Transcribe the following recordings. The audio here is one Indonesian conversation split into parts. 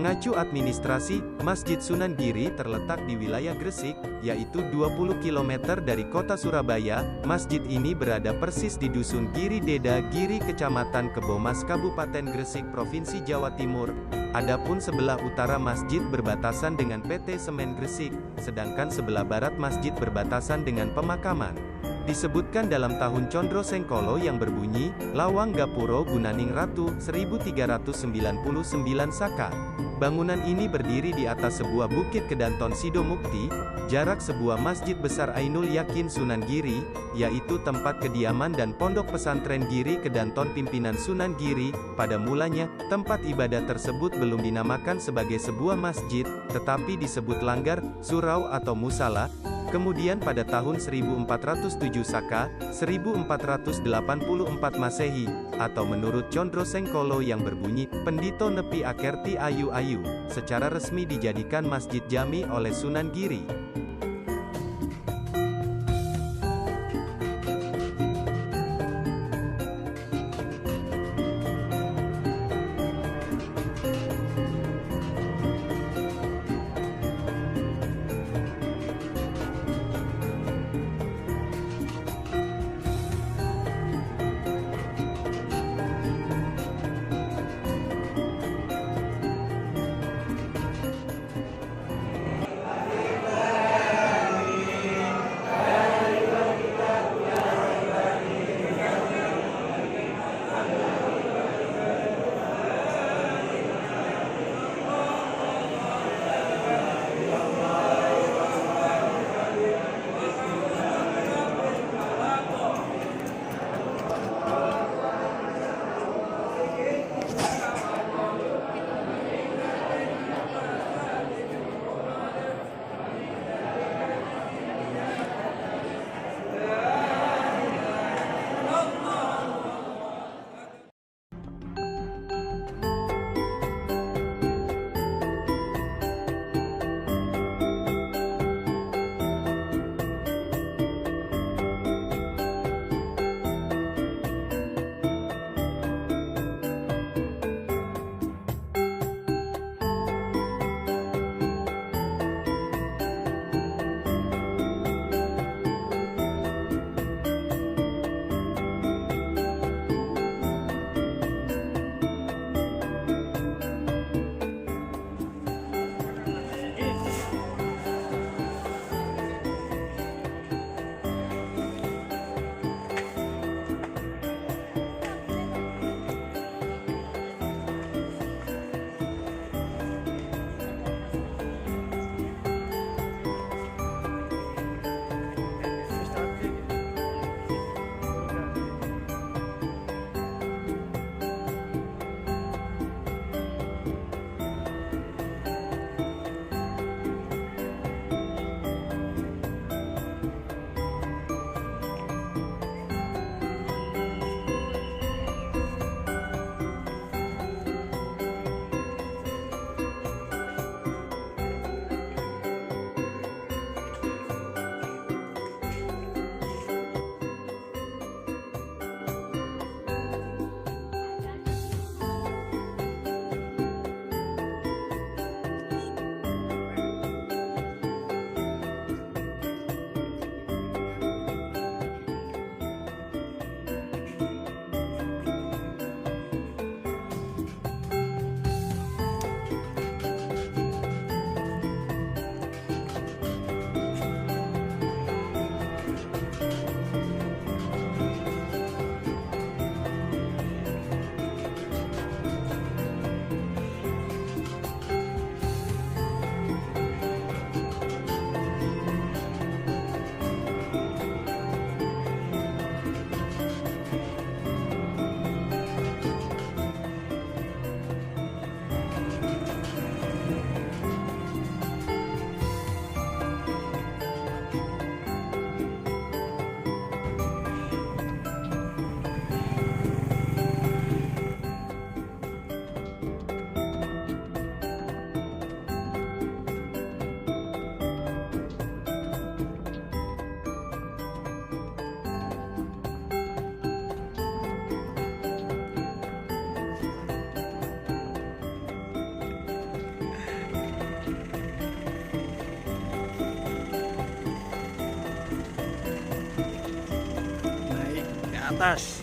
Mengacu administrasi, Masjid Sunan Giri terletak di wilayah Gresik, yaitu 20 km dari kota Surabaya. Masjid ini berada persis di Dusun Giri Deda Giri Kecamatan Kebomas Kabupaten Gresik Provinsi Jawa Timur. Adapun sebelah utara masjid berbatasan dengan PT Semen Gresik, sedangkan sebelah barat masjid berbatasan dengan pemakaman. Disebutkan dalam tahun Condro Sengkolo yang berbunyi, Lawang Gapuro Gunaning Ratu, 1399 Saka. Bangunan ini berdiri di atas sebuah bukit Kedanton Sido Mukti, jarak sebuah masjid besar Ainul Yakin Sunan Giri, yaitu tempat kediaman dan pondok pesantren Giri Kedanton pimpinan Sunan Giri. Pada mulanya, tempat ibadah tersebut belum dinamakan sebagai sebuah masjid, tetapi disebut langgar, surau atau musala. Kemudian pada tahun 1407 Saka, 1484 Masehi, atau menurut Condro Sengkolo yang berbunyi, Pendito Nepi Akerti Ayu Ayu, secara resmi dijadikan Masjid Jami oleh Sunan Giri. atas.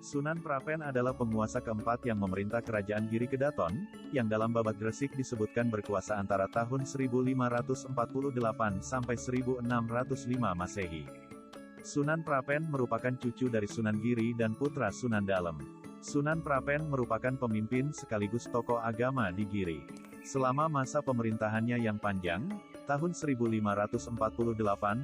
Sunan Prapen adalah penguasa keempat yang memerintah kerajaan Giri Kedaton, yang dalam Babad Gresik disebutkan berkuasa antara tahun 1548 sampai 1605 Masehi. Sunan Prapen merupakan cucu dari Sunan Giri dan putra Sunan Dalem. Sunan Prapen merupakan pemimpin sekaligus tokoh agama di Giri. Selama masa pemerintahannya yang panjang, tahun 1548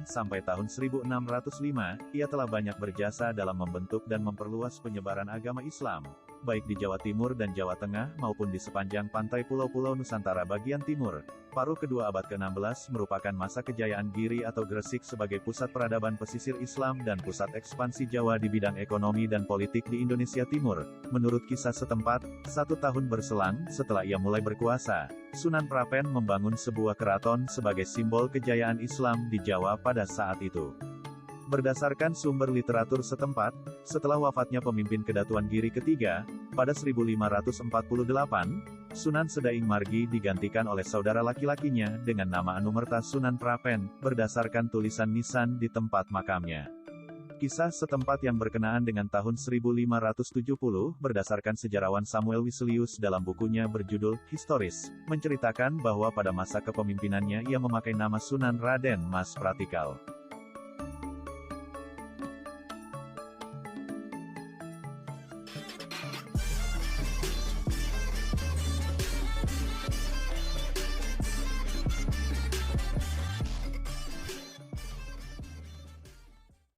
sampai tahun 1605, ia telah banyak berjasa dalam membentuk dan memperluas penyebaran agama Islam, baik di Jawa Timur dan Jawa Tengah maupun di sepanjang pantai pulau-pulau Nusantara bagian timur. Paruh kedua abad ke-16 merupakan masa kejayaan Giri atau Gresik sebagai pusat peradaban pesisir Islam dan pusat ekspansi Jawa di bidang ekonomi dan politik di Indonesia Timur. Menurut kisah setempat, 1 tahun berselang setelah ia mulai berkuasa, Sunan Prapen membangun sebuah keraton sebagai simbol kejayaan Islam di Jawa pada saat itu. Berdasarkan sumber literatur setempat, setelah wafatnya pemimpin Kedatuan Giri ketiga, pada 1548, Sunan Sedaing Margi digantikan oleh saudara laki-lakinya dengan nama Anumerta Sunan Prapen, berdasarkan tulisan nisan di tempat makamnya. Kisah setempat yang berkenaan dengan tahun 1570, berdasarkan sejarawan Samuel Wiselius dalam bukunya berjudul Historis, menceritakan bahwa pada masa kepemimpinannya ia memakai nama Sunan Raden Mas Pratikal.